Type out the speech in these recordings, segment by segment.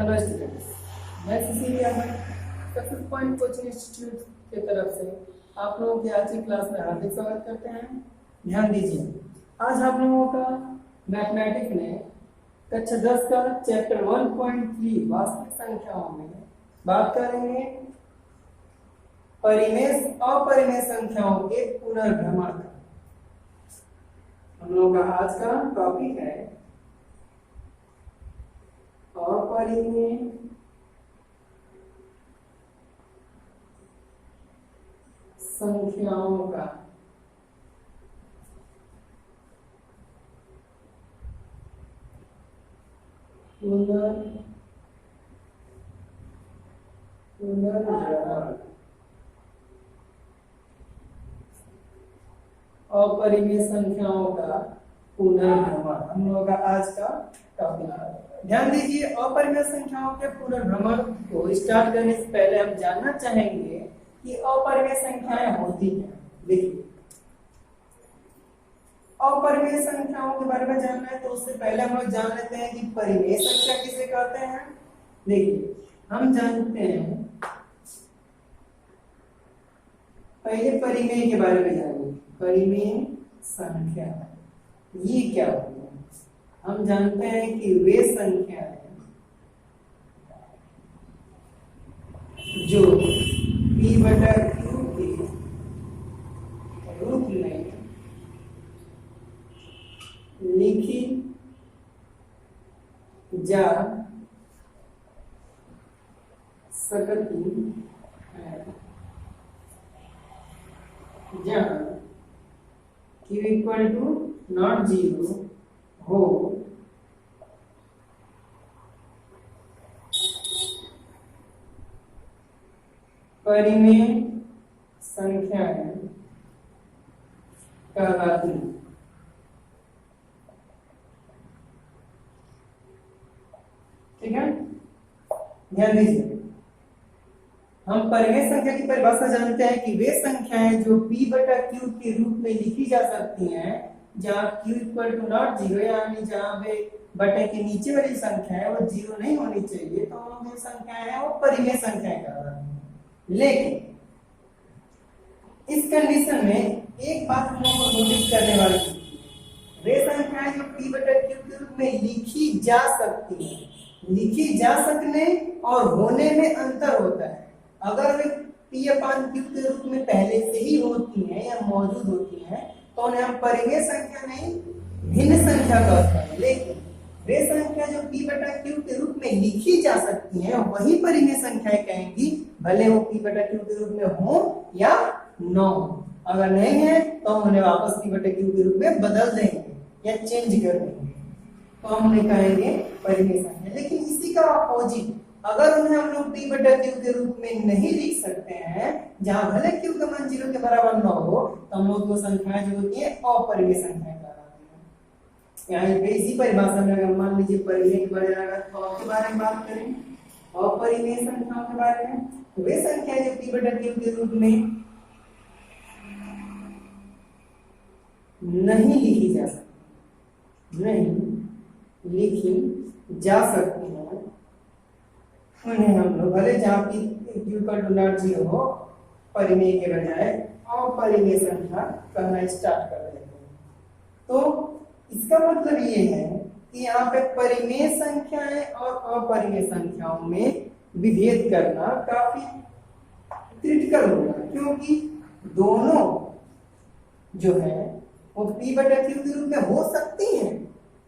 Hello students, मैं Sicilia success point coaching institute की तरफ से आप लोगों की आज की क्लास में हार्दिक स्वागत करते हैं। ध्यान दीजिए, आज आप लोगों का मैथमेटिक्स में कक्षा 10 का चैप्टर 1.3 वास्तविक संख्याओं में बात करेंगे परिमेय अपरिमेय संख्याओं के पुनर्भ्रमण का। हम लोगों का आज का टॉपिक है अपरिमेय संख्याओं का पुनर्भ्रमण। अपरिमेय संख्याओं का पुनर्भ्रमण हम लोगों का आज का टॉपिक है। ध्यान दीजिए, अपरिमेय संख्याओं के पुनर्भ्रमण को स्टार्ट करने से पहले हम जानना चाहेंगे कि अपरिमेय संख्याएं होती हैं। देखिए, अपरिमेय संख्याओं के बारे में जानना है तो उससे पहले हम लोग जान लेते हैं कि परिमेय संख्या किसे कहते हैं। देखिए, हम जानते हैं, पहले परिमेय के बारे में जानेंगे। परिमेय संख्या ये क्या होती है? हम जानते हैं कि वे संख्या है जो p/q के रूप में लिखी जा सकती है, जहां q = 0 हो परिमेय संख्याएं कहलाती हैं। ठीक है, ध्यान दीजिए, हम परिमेय संख्या की परिभाषा जानते हैं कि वे संख्याएं जो p/q के रूप में लिखी जा सकती हैं, जहां q = 0 यानी जहां वे बटे के नीचे वाली संख्या है वो 0 नहीं होनी चाहिए, तो वो संख्याएं हैं वो परिमेय संख्याएं कहलाती हैं। लेकिन इस कंडीशन में एक बात हम लोग को नोटिस करने वाली है, वे संख्याएं जो p/q के रूप में लिखी जा सकती हैं, लिखी जा सकने और होने में अंतर होता है। अगर वे p/q के रूप में पहले से ही होती हैं या मौजूद होती हैं तो उन्हें हम परिमेय संख्या नहीं भिन्न संख्या कहते हैं। लेकिन वे संख्या जो p/q के रूप में लिखी जा सकती हैं वही परिमेय संख्याएं कहेंगी, भले वो p/q के रूप में हो या न हो। अगर नहीं है तो हम उन्हें वापस p/q के रूप में बदल देंगे या चेंज कर देंगे, तो हम उन्हें कहेंगे परिमेय संख्या। लेकिन इसी का अपोजिट, अगर उन्हें हम लोग p/q के रूप में नहीं लिख सकते हैं, जहां भले q का मान 0 के बराबर न हो, तो हम लोग वो संख्याएं जो होती है अपरिमेय संख्या कहलाती हैं। यहाँ पे इसी परिभाषा में अगर मान लीजिए परिमेय के बारे में बात करें, अपरिमेय संख्याओं के बारे में, तो वे संख्याएं जो p/q के रूप में नहीं लिखी जा सकती, नहीं लिखी जा सकती है, उन्हें हम लोग भले जहां q = 0 हो परिमेय के बजाय अपरिमेय संख्या कहना स्टार्ट कर देते हैं। तो इसका मतलब ये है कि यहाँ पे परिमेय संख्याएं और अपरिमेय संख्याओं में विभेद करना काफी क्रिटिकल होगा, क्योंकि दोनों जो है वो p/q के रूप में हो सकती हैं,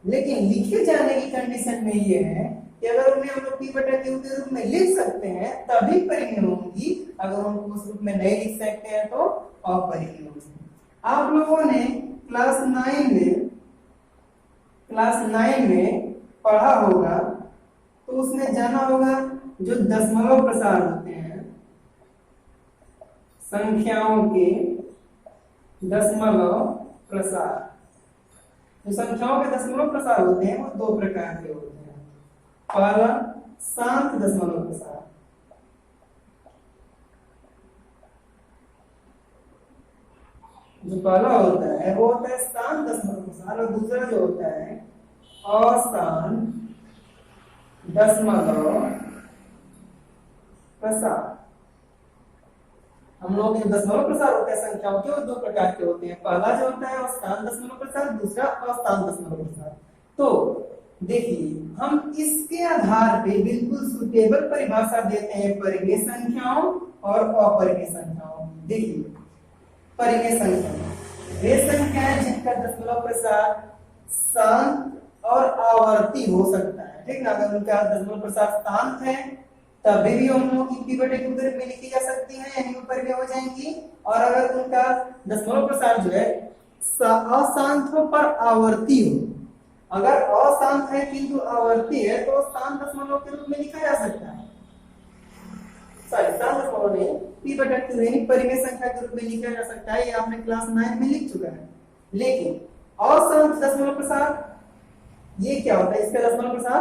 लेकिन लिखे जाने की कंडीशन में ये है कि अगर उन्हें हम लोग p/q के रूप में लिख सकते हैं तभी परिमेय होंगी, अगर उनको उस रूप में नहीं लिख सकते हैं तो अपरिमेय होंगी। आप लोगों ने क्लास 9 में पढ़ा होगा तो उसने जाना होगा जो दशमलव प्रसार होते हैं, संख्याओं के दशमलव प्रसार, जो संख्याओं के दशमलव प्रसार होते हैं वो 2 प्रकार के होते हैं। पहला शांत दशमलव प्रसार, जो पहला होता है वो होता है शांत दशमलव प्रसार, और दूसरा जो होता है अशांत दशमलव प्रसार। हम लोग दशमलव प्रसार होते हैं संख्याओं के, और दो प्रकार के होते हैं। पहला जो होता है अवस्थान दशमलव प्रसार, दूसरा अवस्थान दशमलव प्रसार। तो देखिए हम इसके आधार पे बिल्कुल सुटेबल परिभाषा देते हैं परिमेय संख्याओं और अपरिमेय संख्याओं। देखिए परिमेय संख्या वे संख्याएं जिनका दशमलव प्रसार शांत और आवर्ती हो सकता है, ठीक ना। अगर उनका दशमलव प्रसार शांत है तभी भी हम लोग की p/q के रूप में लिखी जा सकती है, यानी ऊपर में हो जाएंगी। और अगर उनका दशमलव प्रसार जो है अशांत हो पर आवर्ती हो, अगर अशांत है किंतु आवर्ती है तो शांत दशमलव के रूप में लिखा जा सकता है। सॉरी शांत दशमलव नहीं, p/q यानी परिमेय संख्या के रूप में लिखा जा सकता है। ये आपने क्लास 9 में लिख चुका है। लेकिन अशांत दशमलव प्रसार ये क्या होता है, इसका दशमलव प्रसार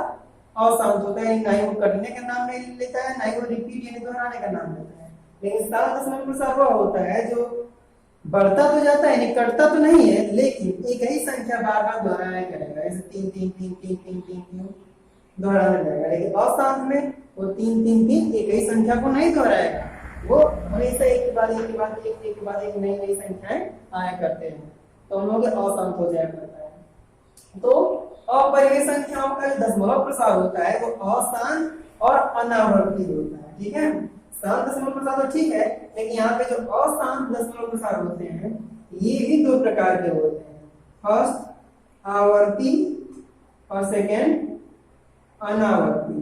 अशांत होता है, ना ही वो कटने का नाम नहीं लेता है, ना ही वो रिपीट यानी दोहराने का नाम लेता है। लेकिन शांत दशमलव प्रसार वह होता है जो बढ़ता तो जाता है, यानी कटता तो नहीं है, लेकिन एक ही संख्या बार बार दोहराया करेगा, जैसे 3 3 3 3 3 3 3 दोहराने लगेगा। लेकिन अशांत में वो 3 3 3 एक ही संख्या को नहीं दोहराएगा, वो हमेशा एक के बाद एक के बाद एक के बाद एक नई नई संख्याएं आया करते हैं, तो हम लोग अशांत हो जाया करता है। तो अपरिमेय संख्याओं का जो दशमलव प्रसार होता है वो अशांत और अनावर्ती होता है, ठीक है। शांत दशमलव प्रसार तो ठीक है, लेकिन यहाँ पे जो अशांत दशमलव प्रसार होते हैं ये भी दो प्रकार के होते हैं। फर्स्ट आवर्ती और सेकेंड अनावर्ती।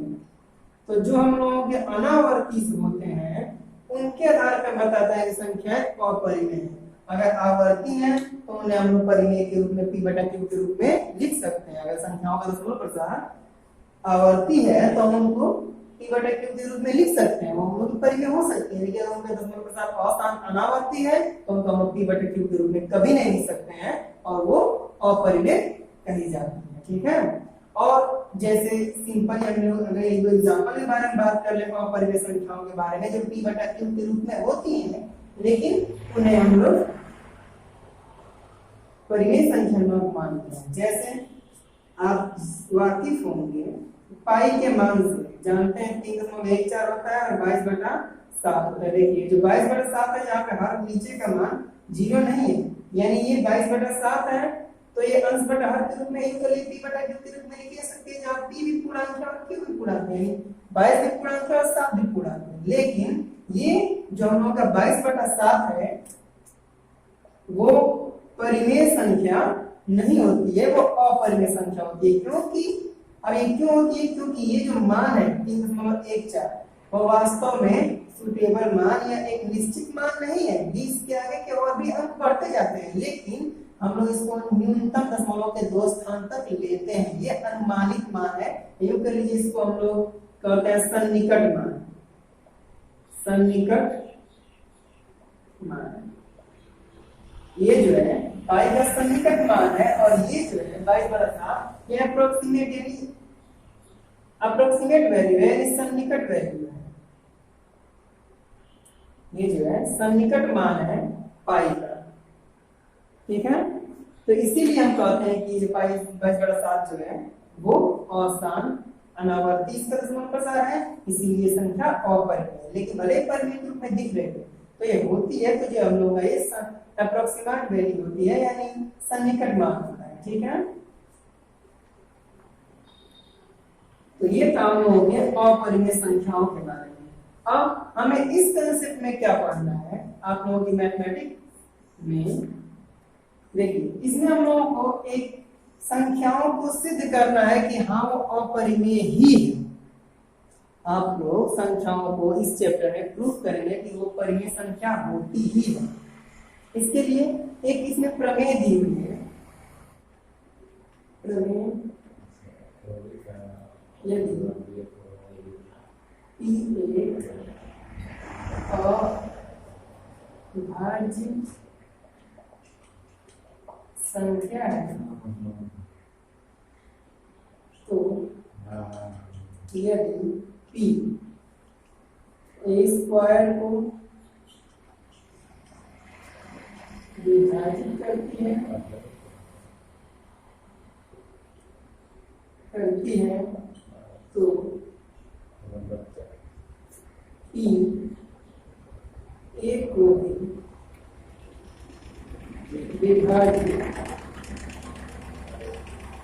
तो जो हम लोगों के अनावर्ती होते हैं उनके आधार पर बताता है कि संख्याएं अपरिमेय है। अगर आवर्ती है तो उन्हें हम लोग परिमेय के रूप में p/q के रूप में लिख सकते हैं। अगर संख्याओं का दशमलव प्रसार आवर्ती है तो हम उनको p/q के रूप में लिख सकते हैं, वो हम लोग परिमेय हो सकते हैं। लेकिन अगर उनका दशमलव प्रसार अशांत अनावर्ती है तो उनको हम p/q के रूप में कभी नहीं लिख सकते हैं और वो अपरिमेय कही जाती है, ठीक है। और जैसे सिंपल अगर एग्जांपल के बारे में बात कर ले अपरिमेय संख्याओं के बारे में जो p/q के रूप में होती हैं, लेकिन उन्हें हम लोग परिमेय संख्या मानते हैं। जैसे आप वाकिफ होंगे पाई के मान से, जानते हैं 3.14 होता है और 22/7 होता है। देखिए जो 22/7 है यहाँ पे हर नीचे का मान 0 नहीं है, यानी ये 22/7 है तो ये अंश बटा हर के रूप में p/q के रूप में लिखी जा सकती है, जहाँ p भी पूर्णांक है और q भी पूर्णांक है, यानी 22 भी पूर्णांक है और 7 भी पूर्णांक है। लेकिन ये जो हम लोग का 22/7 है वो परिमेय संख्या नहीं होती है, वो अपरिमेय संख्या होती है। क्योंकि अब ये क्यों होती है, क्योंकि ये जो मान है 3.14 वो वास्तव में सुटेबल मान या एक निश्चित मान नहीं है। 20 के आगे के और भी अंक बढ़ते जाते हैं, लेकिन हम लोग इसको न्यूनतम दशमलव के 2 स्थान तक लेते हैं। ये अनुमानित मान है, यूं कर लीजिए इसको हम लोग कहते हैं सन्निकट मान। सन्निकट मान ये जो है पाई का सन्निकट मान है, और ये जो है 22/7 ये अप्रोक्सीमेट यानी अप्रोक्सीमेट वैल्यू है, यानी सन्निकट वैल्यू है। ये जो है सन्निकट मान है पाई का, ठीक है। तो इसीलिए हम कहते हैं कि जो पाई 22/7 जो है वो अशांत अनावर्ती इसका दशमलव प्रसार है, इसीलिए संख्या अपरिमेय, लेकिन भले परिमेय के रूप में दिख रहे थे तो ये होती है, तो जो हम लोग का ये अप्रोक्सीमेट वैल्यू होती है, यानी सन्निकट मान होता है, ठीक है। तो ये काम हो गया अपरिमेय संख्याओं के बारे में। अब हमें इस कंसेप्ट में क्या पढ़ना है आप लोगों की मैथमेटिक्स में, देखिए इसमें हम लोगों को एक संख्याओं को सिद्ध करना है कि हाँ वो अपरिमेय ही है। आप लोग संख्याओं को इस चैप्टर में प्रूफ करेंगे कि वो परिमेय संख्या होती ही है। इसके लिए एक इसमें प्रमेय दी हुई है। प्रमेय अविभाज्य संख्या है तो यदि p a स्क्वायर को विभाजित करती है तो P A को भी विभाजित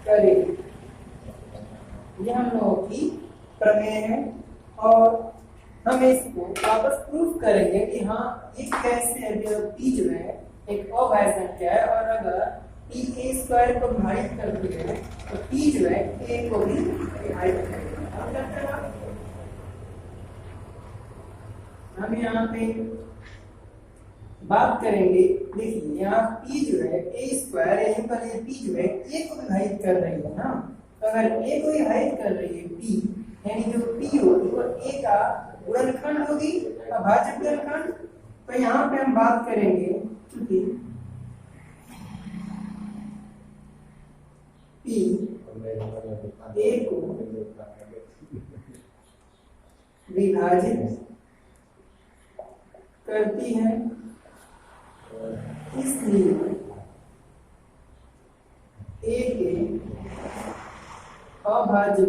करे। यह हम लोगों की प्रमेय है और हम इसको वापस प्रूफ करेंगे कि हाँ ये कैसे P जो है एक अभाज्य संख्या है और अगर P A स्क्वायर को विभाजित करती है तो P जो है A को भी विभाजित करेगा। हम यहाँ पे बात करेंगे, देखिए यहाँ P जो है A स्क्वायर यहीं पर ये P जो है A को विभाजित कर रही है ना, तो अगर A को विभाजित कर रही है P यानी जो P होगी वो A का गुणनखंड होगी, अभाज्य गुणनखंड। तो यहाँ पे हम बात करेंगे कि P A को विभाजित करती है, इसलिए A के अभाज्य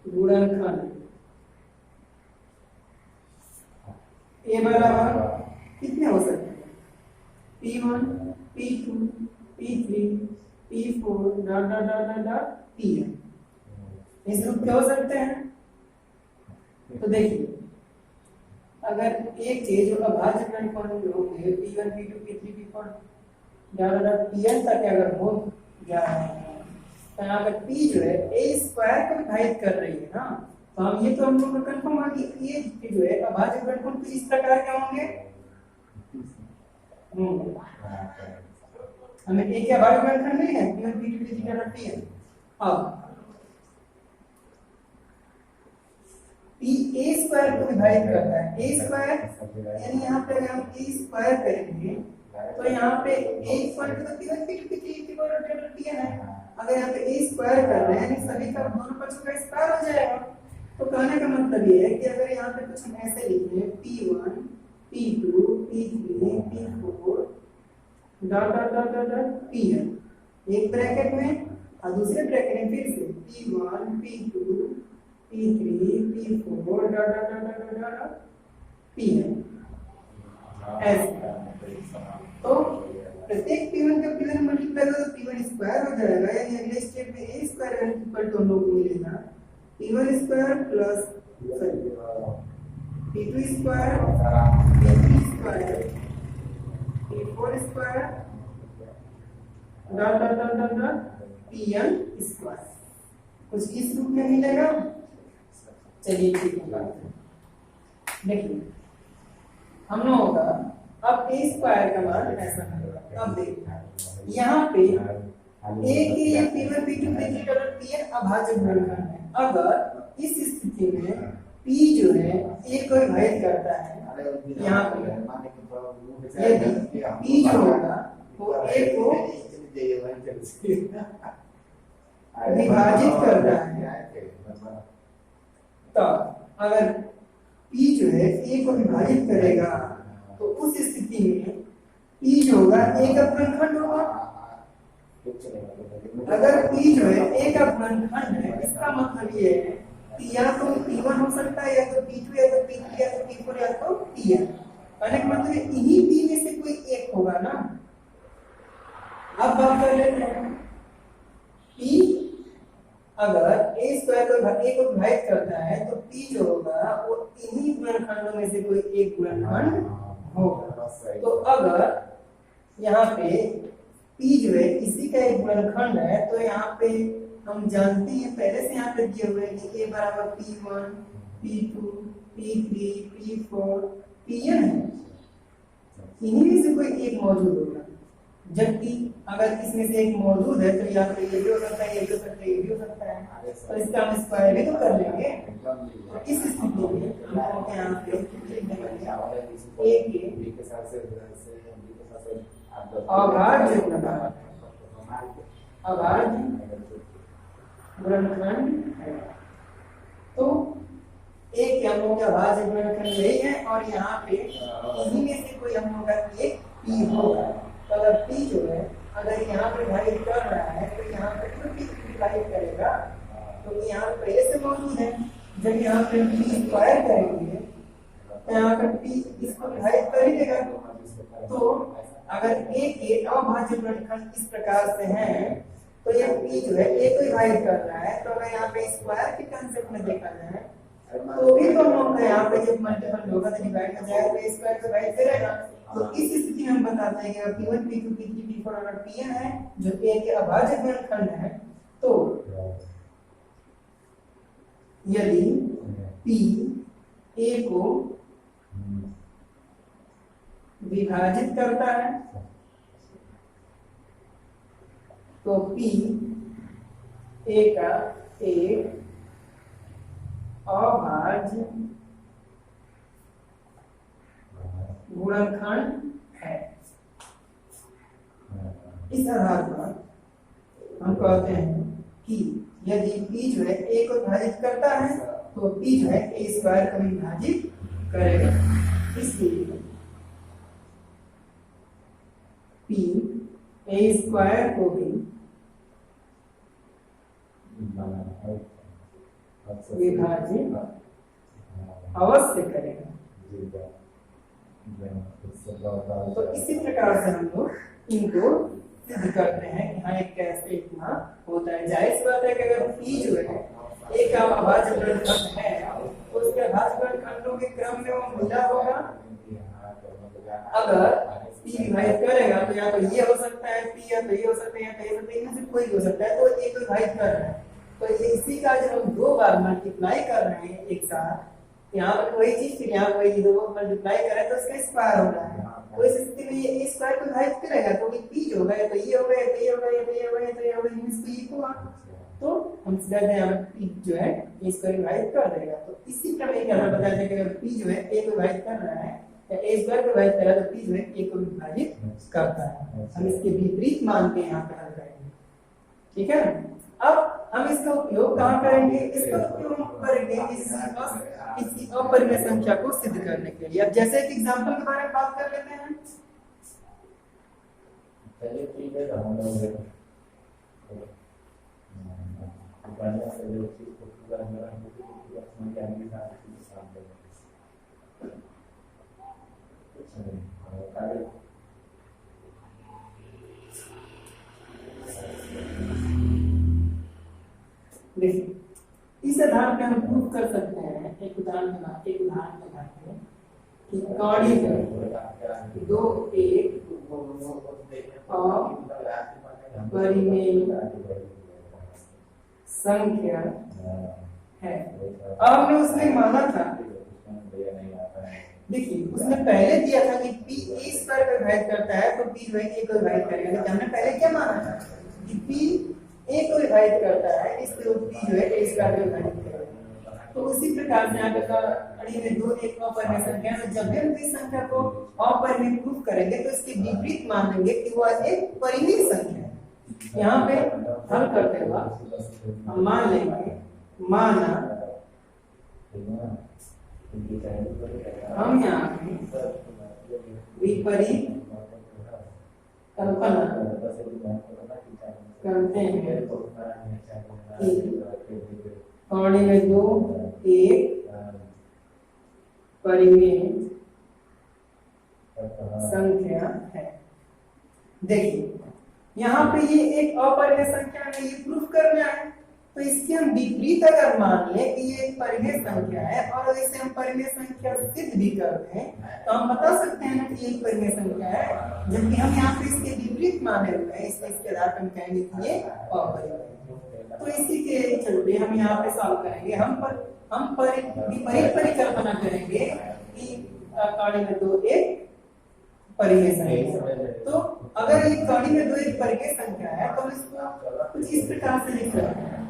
गुणनखंड A बराबर कितने हो सकते हैं? P1 P2 P3 P4 dot dot dot dot dot Pn। इस रूप के हो सकते हैं। तो देखिए अगर एक चीज जो अभाज्य गुणनखंड होंगे P1 P2 P3 P4 dot dot Pn तक अगर हो जा रहे हैं तो यहाँ पर P जो है A स्क्वायर को विभाजित कर रही है ना, तो हम ये तो हम लोग कंफर्म है कि ये जो है अभाज्य गुणनखंड इस प्रकार के होंगे। हमें A के अभाज्य गुणनखंड नहीं है P1 P2 P3 dot Pn। अब P A स्क्वायर को विभाजित करता है, A स्क्वायर यानी यहाँ पे अगर हम A स्क्वायर करेंगे तो यहाँ पे A स्क्वायर तो P1 P2 P3 dot Pn है। अगर यहाँ पे A स्क्वायर कर रहे हैं सभी का दोनों पक्षों का स्क्वायर हो जाएगा। तो कहने का मतलब ये है कि अगर यहाँ पे कुछ हम ऐसे लिखें P1 P2 P3 P4 dot dot dot dot dot Pn एक ब्रैकेट में और दूसरे ब्रैकेट में फिर से P1 P2 P3 P4 dot dot dot dot dot Pn ऐसे। तो प्रत्येक P1 का P1 मल्टीप्लाई करो तो P1 स्क्वायर हो जाएगा, यानी अगले स्टेप में A स्क्वायर इक्वल टू हम लोग को मिलेगा P1 square plus P2 square P3 square P4 square dot dot dot dot dot Pn square. कुछ इस रूप में मिलेगा। चलिए ठीक है, देखिए हम लोगों का अब A स्क्वायर का मान ऐसा होगा। अब देखिए यहाँ पे A के ये P1 P2 P3 dot Pn अभाज्य गुणनखंड है। अगर इस स्थिति में P जो है A को विभाजित करता है, यहाँ पे यदि P जो होगा वो A को विभाजित करता है, तो अगर P जो है A को विभाजित करेगा तो उस स्थिति में P जो होगा A का गुणनखंड होगा। अगर P जो है A का गुणनखंड है इसका मतलब ये है कि या तो P1 हो सकता है या तो P2 या तो P3 या तो P4 या तो Pn। कहने का मतलब इन्हीं P में से कोई एक होगा ना। अब बात कर लेते हैं P अगर A स्क्वायर को A को विभाजित करता है तो P जो होगा वो इन्हीं गुणनखंडों में से कोई एक गुणनखंड होगा। तो अगर यहाँ पे P जो है इसी का एक गुणनखंड है तो यहाँ पे हम जानते हैं पहले से यहाँ पे दिए हुए कि A बराबर P1 P2 P3 P4 Pn है, इन्हीं में से कोई एक मौजूद होगा। जबकि अगर इसमें से एक मौजूद है तो या तो ये भी हो सकता है, ये भी हो सकता है, ये भी हो सकता है, तो इसका हम स्क्वायर भी तो कर लेंगे। तो इस स्थिति में हम यहाँ पे अभाज्य गुणनखंड है। तो एक हम लोग का अभाज्य गुणनखंड यही है और यहाँ पे इन्हीं में से कोई हम लोग का एक P होगा। तो अगर P जो है अगर यहाँ पे डिवाइड कर रहा है तो यहाँ पे क्यों पी डिवाइड करेगा, तो यहाँ पे पहले से मौजूद है। जब यहाँ पे पी स्क्वायर करेंगे तो यहाँ पे पी इसको डिवाइड कर ही देगा। तो अगर ए के अभाज्य गुणनखंड इस प्रकार से है तो ये पी जो है ए को डिवाइड कर रहा है। तो अगर यहाँ पे स्क्वायर के कंसेप्ट में देखा जाए तो भी दोनों का यहाँ पे जब मल्टीपल होगा तो डिवाइड हो जाएगा, तो स्क्वायर को डिवाइड करेगा। तो इस स्थिति में हम बताते हैं कि P1 P2 P3 P4 और Pn है जो ए के अभाज्य गुणनखंड है। तो यदि P ए को विभाजित करता है तो P ए का एक अभाज्य गुणनखंड है। इस आधार पर हम कहते हैं कि यदि P जो है A को विभाजित करता है तो P जो है A स्क्वायर को विभाजित करेगा। इसलिए P A स्क्वायर को भी विभाजित अवश्य करेगा। तो इसी प्रकार से हम लोग इनको सिद्ध करते हैं कि हाँ एक कैसे इतना होता है। जाहिर सी बात है कि अगर P जो है एक अभाज्य गुणनखंड है तो उसके अभाज्य गुणनखंडों के क्रम में वो मिला होगा। अगर P विभाजित करेगा तो या तो ये हो सकता है P, या तो ये हो सकता है, या तो ये हो सकता है, इनमें से कोई हो सकता है। तो एक को विभाजित कर रहा है तो इसी का जब हम दो बार मल्टीप्लाई कर रहे हैं एक साथ, यहाँ पर वही चीज फिर यहाँ वही दो मल्टीप्लाई कर रहे हैं तो इसका स्क्वायर हो रहा है। तो इस स्थिति में ये स्क्वायर को विभाजित करेगा तो P जो होगा तो ये होगा, तो ये होगा, तो ये होगा, तो ये होगा, इनमें से ये होगा। तो हम सीधा यहाँ पर P जो है इसको विभाजित कर देगा। तो इसी प्रकार के हमें बताया था कि अगर P जो है A को विभाजित कर रहा है या A स्क्वायर को विभाजित कर रहा है तो P जो है A को विभाजित करता है। हम इसके विपरीत मान के यहाँ पर हल करेंगे। ठीक है, अब हम इसका उपयोग कहाँ करेंगे? इसका उपयोग हम करेंगे किसी अपरिमेय संख्या को सिद्ध करने के लिए। अब जैसे एक एग्जांपल के बारे में बात कर लेते हैं। चलिए ठीक है, हम लोग बढ़िया से जो चीज को पूरा मेरा पूरा समझ के आगे का काम करेंगे। कुछ नहीं कार्य देखिए इस आधार पे हम प्रूव कर सकते हैं एक उदाहरण बनाते हैं कि कौड़ी पर दो एक परिमेय संख्या है। अब हमने उसने माना था, देखिए उसने पहले दिया था कि P A स्क्वायर को विभाजित करता है तो P जो है A को विभाजित करेगा। लेकिन हमने पहले क्या माना था कि P A को विभाजित करता है, इसलिए P जो है A स्क्वायर को विभाजित करेगा। तो उसी प्रकार से यहाँ पे अड़ी में दो एक अपरिमेय संख्या है। जब भी हम इस संख्या को अपरिमेय प्रूव करेंगे तो इसके विपरीत मान लेंगे कि वह एक परिमेय संख्या है। यहाँ पे हल करते वक्त हम मान लेंगे, माना हम यहाँ पे विपरीत कल्पना करते हैं कि कौड़ी में दो एक परिमेय संख्या है। देखिए यहाँ पे ये एक अपरिमेय संख्या है, ये प्रूफ करना है। तो इसके हम विपरीत अगर मान ले कि ये एक परिमेय संख्या है और अगर इसे हम परिमेय संख्या सिद्ध भी करते हैं तो हम बता सकते हैं कि ये एक परिमेय संख्या है। जबकि हम यहाँ पे इसके विपरीत माने हुए हैं, इसके आधार पर हम कहेंगे कि ये अपरिमेय। तो इसी के चलते हम यहाँ पे सॉल्व करेंगे। हम विपरीत परिकल्पना करेंगे कि कौड़ी में दो एक परिमेय संख्या। तो अगर ये कौड़ी में दो एक परिमेय संख्या है तो हम इसको कुछ इस प्रकार से लिख सकते हैं।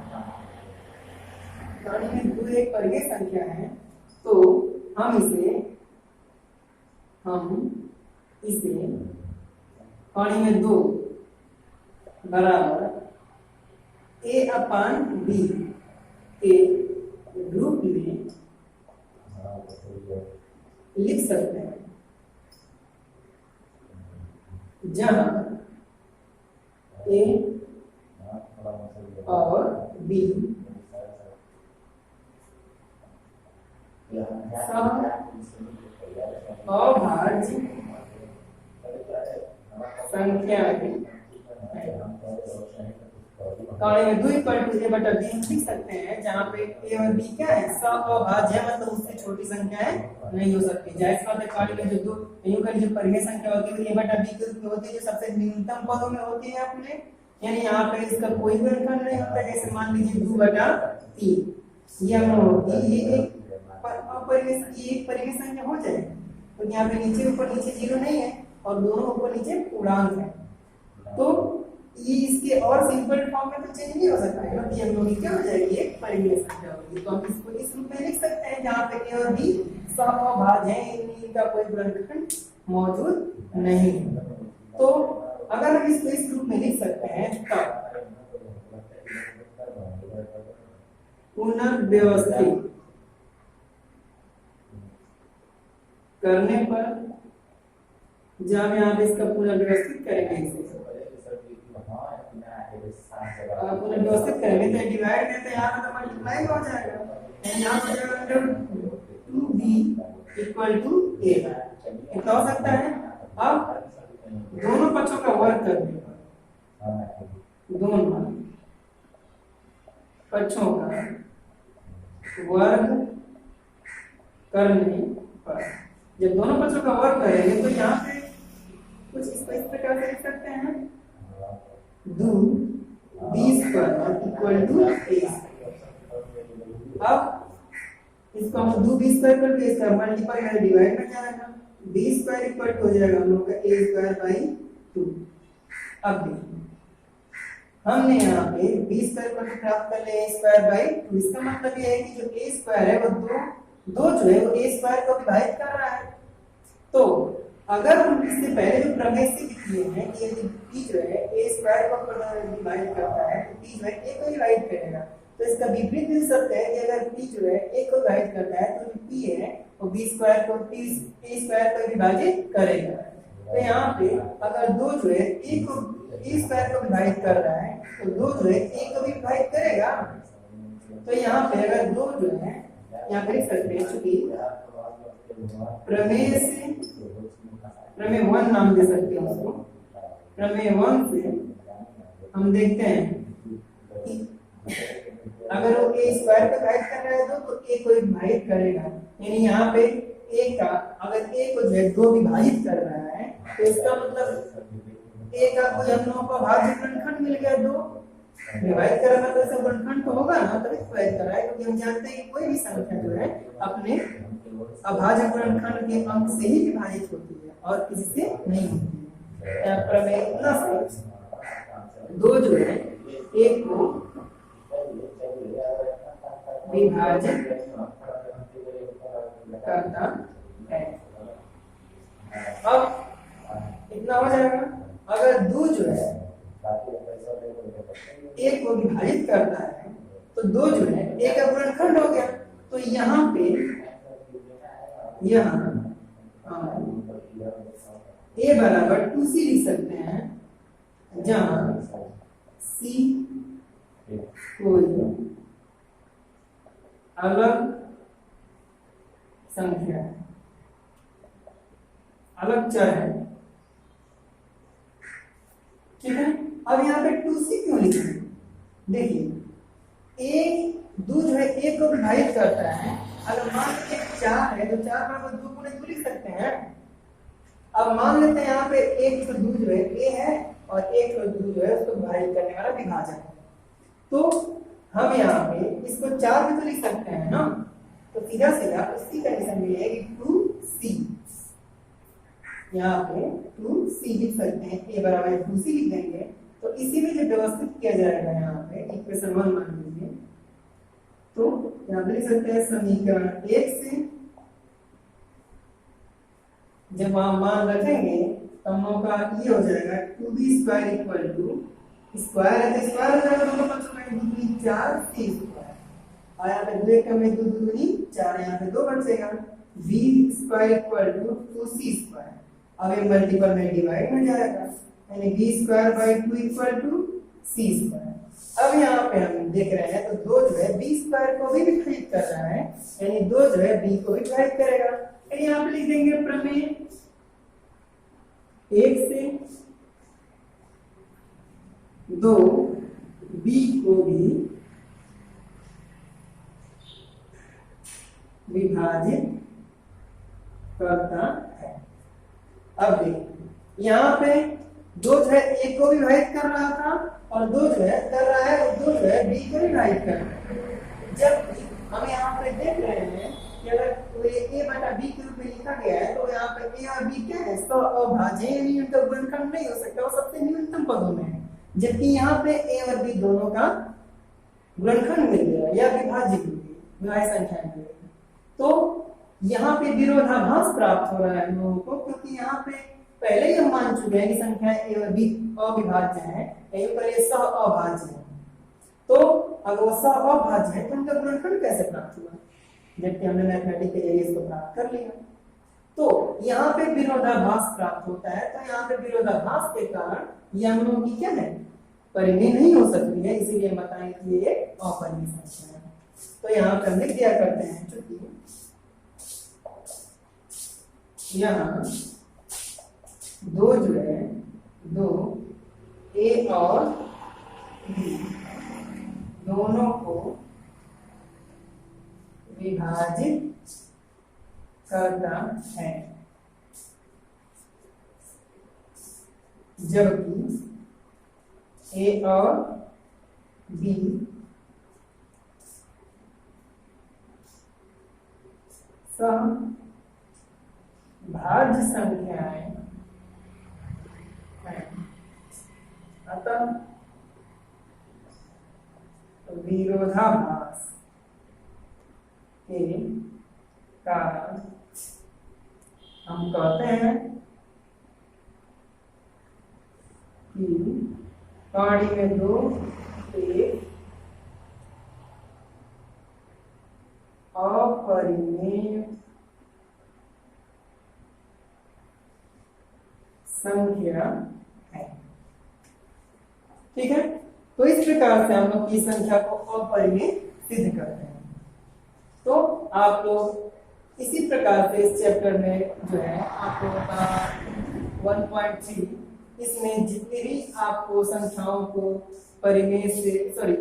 कौड़ी में दो एक परिमेय संख्या है तो हम इसे कौड़ी में दो बराबर A अपान B के रूप में लिख सकते हैं, जहां ए और बी अभाज्य संख्या है। कहानी में 2 इक्वल टू ए बटा बी हम लिख सकते हैं, जहाँ पे ए और बी क्या है, अभाज्य है, मतलब उससे छोटी संख्या है नहीं हो सकती। जाहिर बात है कहानी में जो दो यूं कर जो परिमेय संख्या होती है वो ए बटा बी के रूप में होती है, जो सबसे न्यूनतम पदों में होती है अपने, यानी यहाँ पे इसका कोई भी अंकन नहीं होता। जैसे मान लीजिए 2 बटा 3 ये हम होगी, ये एक परिमेय संख्या हो जाए, तो यहाँ पे नीचे ऊपर नीचे 0 नहीं है और दोनों ऊपर नीचे पूर्णांक है, तो ये इसके और सिंपल फॉर्म में तो चेंज नहीं हो सकता है, क्योंकि हम लोग क्या हो जाएगी, एक परिमेय संख्या होगी। तो हम इसको इस रूप में लिख सकते हैं जहाँ पे ए और बी समअभाज्य हैं, इनका कोई गुणनखंड मौजूद नहीं है। तो अगर हम इसको इस रूप में लिख सकते हैं तब पुनर्व्यवस्थित करने पर, जब यहाँ पे इसका पुनर्व्यवस्थित करेंगे, पुनर्व्यवस्थित करेंगे तो डिवाइड में तो यहाँ पे तो मल्टीप्लाई हो जाएगा, यहाँ पे जो 2b = a कितना हो सकता है। अब दोनों पक्षों का वर्ग करने पर, दोनों पक्षों का वर्ग करने पर, जब दोनों पक्षों का वर्ग करेंगे तो यहाँ पे कुछ इस प्रकार से लिख सकते हैं, 2b² = a। अब इसको हम 2b² करके इसका मल्टीप्लाई में डिवाइड में जाएगा, b² इक्वल हो जाएगा हम लोग का a²/2। अब देखिए हमने यहाँ पे b² को प्राप्त कर लिया a²/2, इसका मतलब ये है कि जो a² है वो दो जो है वो a² को विभाजित कर रहा है। तो अगर हम इससे पहले जो प्रमेय से किए हैं कि यदि p जो है a² को डिवाइड करता है तो p जो है a को डिवाइड करेगा, तो इसका विपरीत मिल सकता है कि अगर p जो है a को डिवाइड करता है तो जो p है वो b² को a² को विभाजित करेगा। तो यहाँ पे अगर 2 जो है a को विभाजित कर रहा है तो 2 जो है a को भी विभाजित करेगा। तो यहाँ पे अगर 2 जो है यहाँ पे लिख सकते हैं, चूंकि प्रमेय से प्रमेय 1 नाम दे सकते हैं उसको, प्रमेय 1 से हम देखते हैं कि अगर वो a² को विभाजित कर रहा है तो a को विभाजित करेगा, यानी यहाँ पे a का अगर a को जो है 2 विभाजित कर रहा है तो इसका मतलब a का कोई हम लोगों को अभाज्य गुणनखंड मिल गया, 2 विभाजित कर रहा है तो इसका गुणनखंड तो होगा ना, तभी विभाजित कर रहा है, क्योंकि हम जानते हैं कि कोई भी संख्या जो है अपने अभाज्य गुणनखंड के अंक से ही विभाजित होती है और किसी से नहीं होती है। प्रमेय इतना से 2 जो है a को विभाजित करता है। अब इतना हो जाएगा। अगर 2 जो है a को विभाजित करता है तो 2 जो है a का गुणनखंड हो गया, तो यहाँ पे यहाँ a = 2c लिख सकते हैं, जहाँ c कोई अलग संख्या है, अलग चर है, ठीक है। अब यहाँ पे 2c क्यों लिखे, देखिए a 2 जो है a को विभाजित करता है, अगर मान लीजिए 4 है तो 4 पर 2 गुणे 2 लिख सकते हैं। अब मान लेते हैं यहाँ पे 1 + 2 जो है a है और 1 + 2 जो है उसको विभाजित करने वाला विभाजक है, तो हम यहाँ पे इसको 4 में तो लिख सकते हैं ना, तो सीधा सीधा उसकी कंडीशन मिलेगी 2c, यहाँ पे 2c लिख सकते हैं, a = 2c लिख देंगे, तो इसी में जो व्यवस्थित किया जाएगा यहाँ पे इक्वेशन 1 मान लीजिए, तो यहाँ पे लिख सकते हैं समीकरण 1 से जब हम मान रखेंगे तो हम लोग का ये हो जाएगा 2b² = स्क्वायर है तो स्क्वायर हो जाएगा, दोनों पक्षों में 2 × 4c² और यहाँ पे 2 × 2 = 2 × 4, यहाँ पे 2 बचेगा, v² = 2c²। अब ये मल्टीपल में डिवाइड हो जाएगा यानी b square by 2 equal to c square. अब यहाँ पे हम देख रहे हैं तो 2 जो है b स्क्वायर को भी विभाजित कर रहा है, यानी 2 जो है b को भी विभाजित करेगा। यानी यहाँ पे लिख देंगे प्रमेय 1 से 2 b को भी विभाजित करता है। अब देखिए यहाँ पे 2 जो है a को विभाजित कर रहा था और 2 जो है कर रहा है और 2 जो है b को विभाजित कर रहा है। जब हम यहाँ पे देख रहे हैं कि अगर a बटा b के रूप में लिखा गया है तो यहाँ पे a और b क्या है, तो अभाज्य यानी उनका गुणनखंड नहीं हो सकता, वो सबसे न्यूनतम पदों में है। जबकि यहाँ पे a और b दोनों का गुणनखंड मिल गया या विभाज्य संख्या मिल गई। तो यहाँ पे विरोधाभास प्राप्त हो रहा है हम लोगों को, क्योंकि यहाँ पे पहले ही हम मान चुके हैं कि संख्या a और b अविभाज्य है, यहीं पर ये सह अभाज्य है। तो अगर वो सह अभाज्य है तो उनका गुणनखंड कैसे प्राप्त हुआ, जबकि हमने मैथमेटिक्स के जरिए इसको प्राप्त कर लिया। तो यहाँ पे विरोधाभास प्राप्त होता है, तो यहाँ पे विरोधाभास के कारण ये हम लोगों की क्या है, परिमेय नहीं हो सकती है, इसीलिए हम बताएं कि ये अपरिमेय संख्या है। तो यहाँ पे हम लिख दिया करते हैं चूंकि यहाँ 2 जो है 2 a और b दोनों को विभाजित करता है, जबकि a और b भाज्य संख्याएं हैं। अतः विरोधाभास के कारण हम कहते हैं कि कहानी में 2 एक अपरिमेय संख्या है। ठीक है, तो इस प्रकार से हम लोग की संख्या को अपरिमेय सिद्ध करते हैं। तो आप लोग इसी प्रकार से इस चैप्टर में जो है आपको 1.3 इसमें जितनी भी आपको संख्याओं को परिमेय से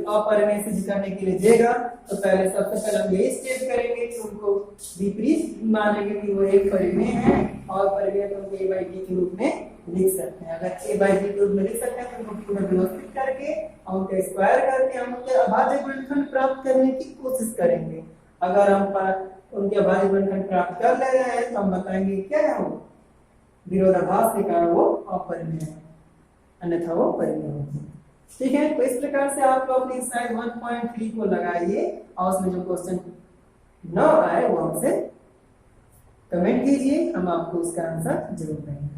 अपरिमेय सिद्ध करने के लिए देगा, तो पहले सबसे पहले हम यही स्टेप करेंगे कि उनको विपरीत मानेंगे कि वो एक परिमेय है और परिमेय को उनको a/b के रूप में लिख सकते हैं। अगर a/b के रूप में लिख सकते हैं तो उनको q में व्यवस्थित करके और उनका स्क्वायर करके हम उनके अभाज्य गुणनखंड प्राप्त करने की कोशिश करेंगे। अगर हम उनके अभाज्य गुणनखंड प्राप्त कर ले रहे हैं तो हम बताएंगे क्या है, वो विरोधाभास के कारण वो अपरिमेय है, अन्यथा वो परिमेय होती है। ठीक है, तो इस प्रकार से आप लोग अपनी साइड 1.3 को लगाइए और उसमें जो क्वेश्चन न आए वो हमसे कमेंट कीजिए, हम आपको उसका आंसर जरूर देंगे।